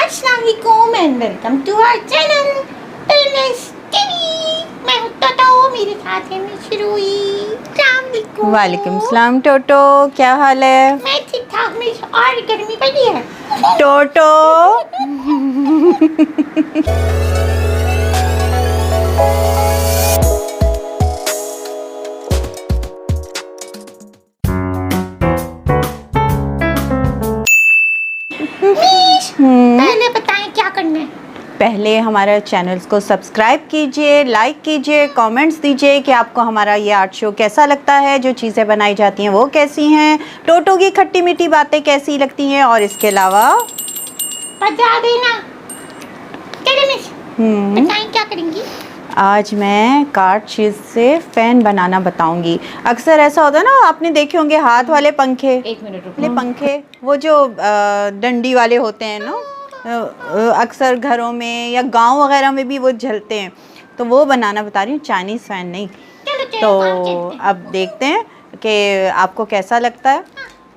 अस्सलाम वालेकुम and welcome to our channel tailors TV. मैं हूं टोटो, मेरे साथ है मिशरूई। अस्सलाम वालेकुम। वालेकुम सलाम टोटो, क्या हाल है? मैं ठीक ठाक मिश, और गर्मी पड़ी है टोटो मिश, पहले बताएं क्या करना है। पहले हमारे चैनल्स को सब्सक्राइब कीजिए, लाइक कीजिए, कमेंट्स दीजिए कि आपको हमारा ये आर्ट शो कैसा लगता है, जो चीज़ें बनाई जाती हैं वो कैसी हैं, टोटो की खट्टी मीठी बातें कैसी लगती हैं, और इसके अलावा बता देना। चलो मिश, बताएं क्या करेंगी। आज मैं कार्ड चीज़ से फ़ैन बनाना बताऊंगी। अक्सर ऐसा होता है ना, आपने देखे होंगे हाथ वाले पंखे, एक मिनट रुको। वाले पंखे, वो जो डंडी वाले होते हैं ना, अक्सर घरों में या गांव वगैरह में भी वो झलते हैं, तो वो बनाना बता रही हूँ, चाइनीज़ फ़ैन नहीं। चलो चलो, तो काम चलते हैं। अब देखते हैं कि आपको कैसा लगता है।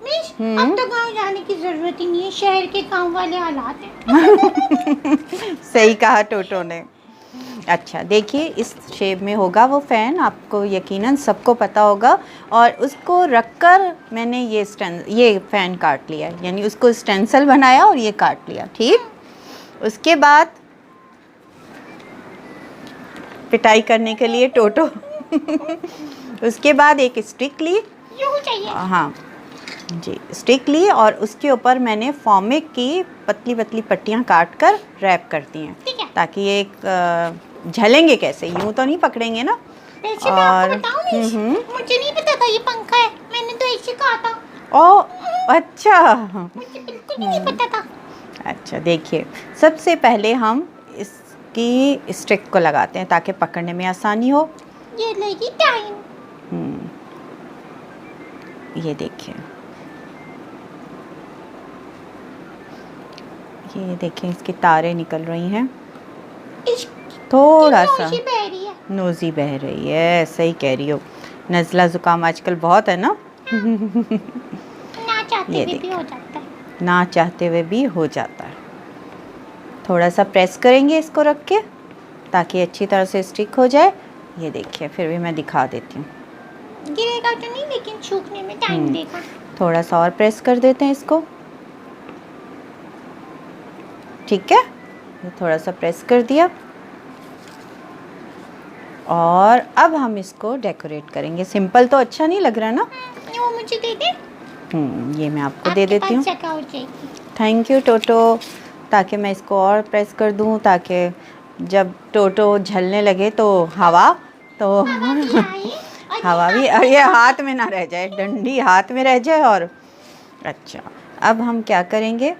मिश, अब तो गांव जाने की जरूरत ही नहीं है, शहर के गांव वाले हालात हैं। सही कहा टोटो ने। अच्छा देखिए, इस शेप में होगा वो फ़ैन, आपको यकीनन सबको पता होगा। और उसको रखकर मैंने ये फ़ैन काट लिया, यानी उसको स्टेंसिल बनाया और ये काट लिया। ठीक, उसके बाद पिटाई करने के लिए टोटो उसके बाद एक स्टिक ली, यूं चाहिए। हाँ जी, स्टिक ली और उसके ऊपर मैंने फॉर्मिक की पतली पतली पट्टियाँ काट कर रैप कर दी हैं, ठीक है। ताकि ये एक झलेंगे कैसे, यूं तो नहीं पकड़ेंगे ना। वैसे मैं आपको बताऊं मिश, मुझे नहीं पता था ये पंखा है, मैंने तो ऐसे कहा था। ओ अच्छा, मुझे बिल्कुल भी नहीं पता था। अच्छा देखिए, सबसे पहले हम इसकी स्टिक को लगाते हैं ताकि पकड़ने में आसानी हो। ये लेगी टाइम। ये देखिए, ये देखें, इसकी तारें निकल रही हैं, थोड़ा सा नोशी बह रही है। नोज़ी बह रही है, सही कह रही हो। नज़ला ज़ुकाम आजकल बहुत है ना। ना चाहते ये हुए भी देखिए, हो जाता है। ना चाहते हुए भी हो जाता है। थोड़ा सा प्रेस करेंगे इसको रख के, ताकि अच्छी तरह से स्टिक हो जाए। ये देखिए, फिर भी मैं दिखा देती हूँ। गिरेगा तो नहीं, लेकिन सूखने में टाइम देगा। थोड़ा सा और प्रेस कर देते हैं इसको, ठीक है। ये थोड़ा सा प्रेस कर दिया, और अब हम इसको डेकोरेट करेंगे। सिंपल तो अच्छा नहीं लग रहा ना। वो मुझे दे दे। ये मैं आपको दे देती हूँ। जगह हो जाएगी। थैंक यू टोटो, ताकि मैं इसको और प्रेस कर दूँ, ताकि जब टोटो झलने लगे तो हवा तो हवा भी ये हाथ में ना रह जाए, डंडी हाथ में रह जाए। और अच्छा, अब हम क्या करेंगे,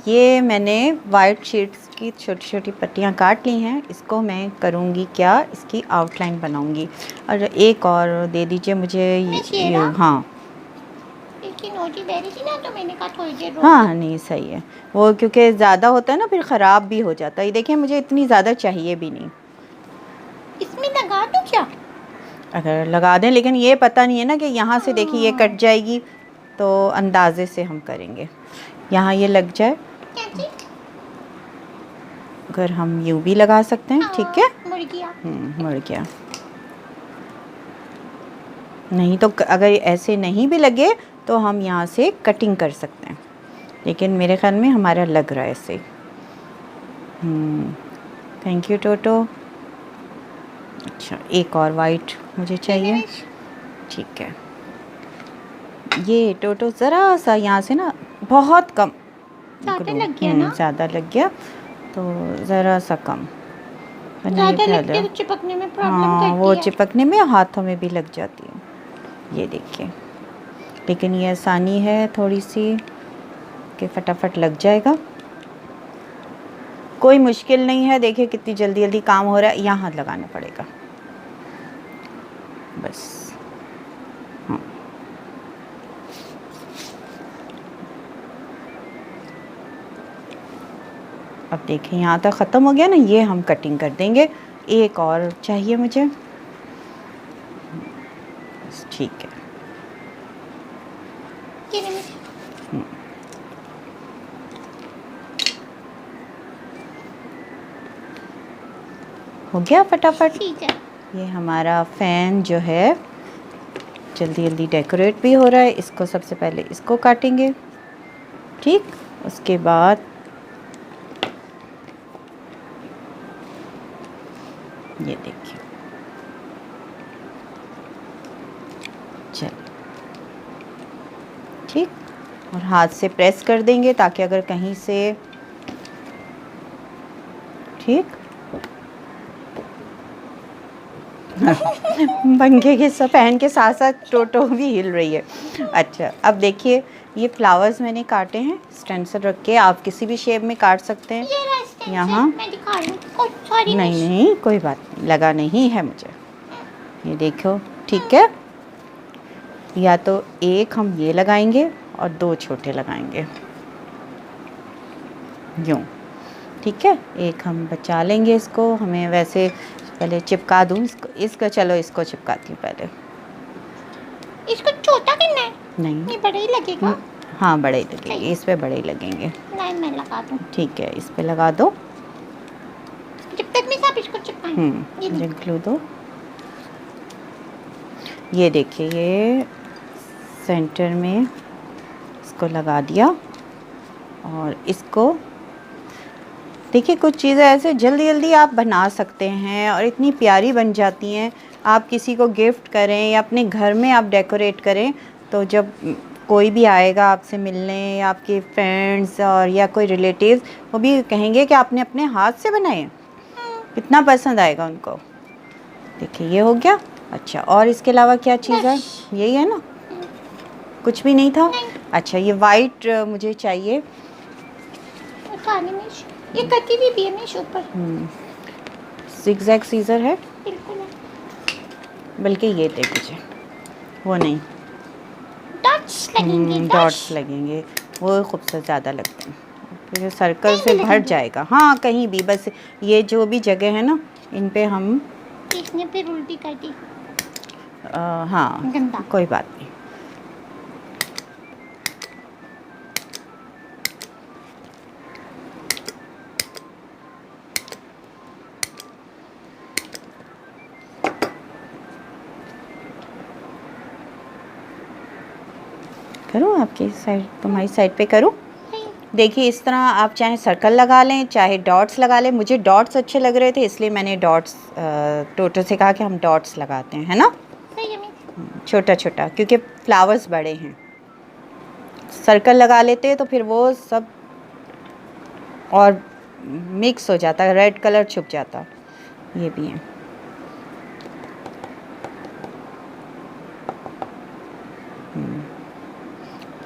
ये मैंने वाइट शीट्स की छोटी छोटी पट्टियाँ काट ली हैं, इसको मैं करूँगी क्या, इसकी आउटलाइन बनाऊँगी। और एक और दे दीजिए मुझे हाँ नोटी बह रही थी ना, तो मैंने कहा थोड़ी देर हाँ, नहीं सही है वो, क्योंकि ज़्यादा होता है ना फिर ख़राब भी हो जाता है। ये देखिए, मुझे इतनी ज़्यादा चाहिए भी नहीं। इसमें लगा दूं क्या? अगर लगा दें, लेकिन ये पता नहीं है ना कि यहाँ से देखिए ये कट जाएगी, तो अंदाजे से हम करेंगे। यहाँ ये लग जाए, अगर हम यूँ भी लगा सकते हैं, ठीक है। मुड़ गया। मुड़ गया। नहीं तो अगर ऐसे नहीं भी लगे तो हम यहाँ से कटिंग कर सकते हैं, लेकिन मेरे ख्याल में हमारा लग रहा है ऐसे। थैंक यू टोटो। अच्छा, एक और वाइट मुझे चाहिए, ठीक है। ये टोटो ज़रा सा यहाँ से ना, बहुत कम, ज़्यादा लग गया ना? ज़्यादा लग गया, तो ज़रा सा कम। ज़्यादा लग के तो चिपकने में प्रॉब्लम करती है। वो चिपकने में, हाथों में भी लग जाती है। ये देखिए, लेकिन ये आसानी है थोड़ी सी कि फटाफट लग जाएगा, कोई मुश्किल नहीं है। देखिए कितनी जल्दी जल्दी काम हो रहा है। यहाँ हाथ लगाना पड़ेगा बस। हाँ, अब देखिए यहाँ तक ख़त्म हो गया ना, ये हम कटिंग कर देंगे। एक और चाहिए मुझे, बस ठीक है। हो गया फटाफट। ठीक है। ये हमारा फ़ैन जो है जल्दी जल्दी डेकोरेट भी हो रहा है। इसको सबसे पहले इसको काटेंगे, ठीक। उसके बाद ये देखिए, चल ठीक। और हाथ से प्रेस कर देंगे ताकि अगर कहीं से, ठीक। पंखे के सब फैन के साथ साथ टोटो भी हिल रही है। अच्छा, अब देखिए ये फ्लावर्स मैंने काटे हैं स्टेंसिल रख के। आप किसी भी शेप में काट सकते हैं। ये रहा stencil, यहाँ मैं दिखा रही हूँ। ओह, sorry, नहीं नहीं कोई बात नहीं, लगा नहीं है मुझे। ये देखो, ठीक है। या तो एक हम ये लगाएंगे और 2 छोटे लगाएंगे, यूँ, ठीक है। एक हम बचा लेंगे इसको, हमें वैसे पहले चिपका दूँ इसको चलो इसको चिपकाती हूँ पहले। इसको छोटा करना है? नहीं, ये बड़ा ही लगेगा। हाँ बड़े ही लगेंगे, इस पे बड़े ही लगेंगे। नहीं, मैं लगा दूँ। ठीक है, इस पे लगा दो। जब तक नहीं आप इसको चिपकाएं। ये मुझे ग्लू दो। ये देखिए, ये सेंटर में इसको लगा दिया। और इसको देखिए, कुछ चीज़ें ऐसे जल्दी जल्दी आप बना सकते हैं और इतनी प्यारी बन जाती हैं। आप किसी को गिफ्ट करें या अपने घर में आप डेकोरेट करें, तो जब कोई भी आएगा आपसे मिलने, या आपके फ्रेंड्स और या कोई रिलेटिव्स, वो भी कहेंगे कि आपने अपने हाथ से बनाए, कितना पसंद आएगा उनको। देखिए ये हो गया। अच्छा, और इसके अलावा क्या चीज़ है? यही है ना, कुछ भी नहीं था? अच्छा, ये वाइट मुझे चाहिए। काली मिर्च, ये कटी हुई भी है मिर्च ऊपर। जिगजैग सीजर है, बिल्कुल है। बल्कि ये दे मुझे, वो नहीं। डॉट्स लगेंगे। डॉट्स लगेंगे, वो खूबसूरत ज़्यादा लगते हैं। फिर सर्कल से भर जाएगा। हाँ, कहीं भी, बस ये जो भी जगह है ना, इन पे हम इसने फिर उल्टी कर दी। हाँ, गंदा। कोई बात नहीं। करूँ आपकी साइड, तुम्हारी साइड पे करूँ? देखिए, इस तरह आप चाहे सर्कल लगा लें, चाहे डॉट्स लगा लें। मुझे डॉट्स अच्छे लग रहे थे, इसलिए मैंने डॉट्स, टोटो से कहा कि हम डॉट्स लगाते हैं, है ना, छोटा छोटा, क्योंकि फ्लावर्स बड़े हैं। सर्कल लगा लेते तो फिर वो सब और मिक्स हो जाता, रेड कलर छुप जाता। ये भी है।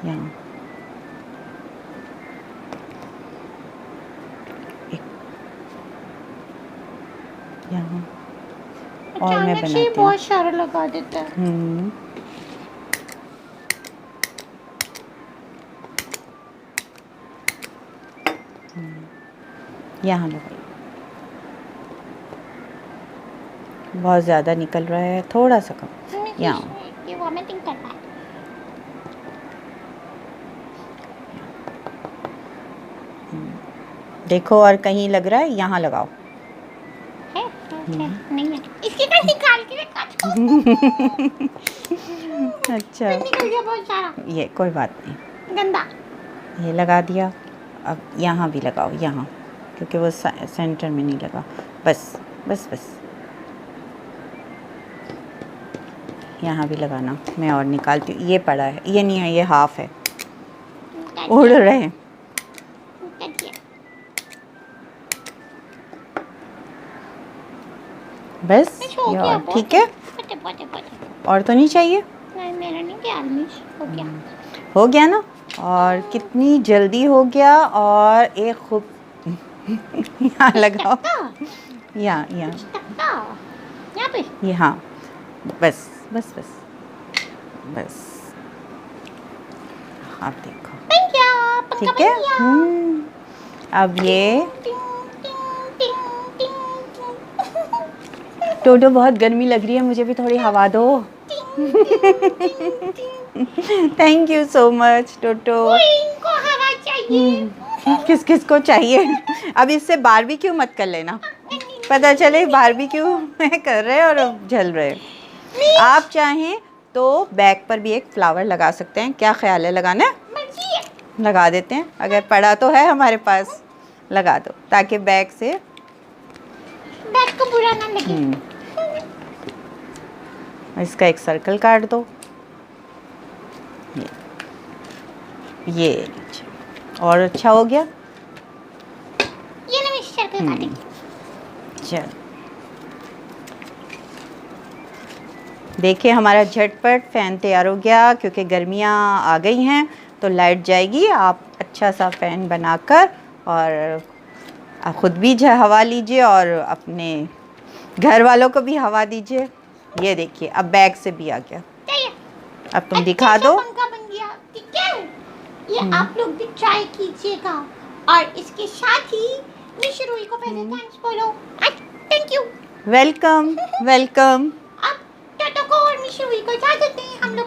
यहाँ यहाँ और मैं बनाती हूँ। बहुत सारा लगा देता है। यहाँ लगाइए। बहुत ज़्यादा निकल रहा है, थोड़ा सा कम। यहाँ ये वॉमिटिंग कर रहा है। देखो, और कहीं लग रहा है, यहाँ लगाओ। नहीं है, इसकी का निकाल के काट। अच्छा, निकल गया बहुत सारा। ये कोई बात नहीं, गंदा। ये लगा दिया। अब यहाँ भी लगाओ, यहाँ, क्योंकि वो सेंटर में नहीं लगा। बस बस बस, यहाँ भी लगाना। मैं और निकालती हूँ। ये पड़ा है, ये नहीं है, ये हाफ है, उड़ रहे हैं। बस ये, और ठीक है। और तो नहीं चाहिए? नहीं, मेरा नहीं गया, हो गया। हो गया ना। और कितनी जल्दी हो गया। और एक खूब यहाँ लगाओ, यहाँ यहाँ पे, यहाँ, बस बस बस बस। आप देखो, ठीक है। अब ये टोटो, बहुत गर्मी लग रही है, मुझे भी थोड़ी हवा दो। थैंक यू सो मच टोटो। इनको हवा चाहिए। किस किस को चाहिए? अब इससे बारबेक्यू मत कर लेना, पता चले बारबेक्यू में कर रहे हैं और जल रहे हैं। आप चाहें तो बैग पर भी एक फ्लावर लगा सकते हैं, क्या ख्याल है? लगाना है? मर्जी है। लगा देते हैं, अगर पड़ा तो है हमारे पास, लगा दो ताकि बैग से बैग को बुरा ना लगे। इसका एक सर्कल काट दो, ये नीचे, और अच्छा हो गया। ये ना मैं सर्कल काटेंगे। चल देखिए हमारा झटपट फ़ैन तैयार हो गया, क्योंकि गर्मियाँ आ गई हैं तो लाइट जाएगी। आप अच्छा सा फ़ैन बनाकर और आप ख़ुद भी हवा लीजिए और अपने घर वालों को भी हवा दीजिए। ये देखिए अब बैग से भी आ गया। अब तुम दिखा दो। पंखा बन गया, ठीक है? ये आप लोग भी ट्राई कीजिएगा। और इसके साथ ही मिस रूही को पहले थैंक्स बोलो। Thank you. Welcome welcome. अब टोटो को और मिस रूही को इजाजत दें, हम लोग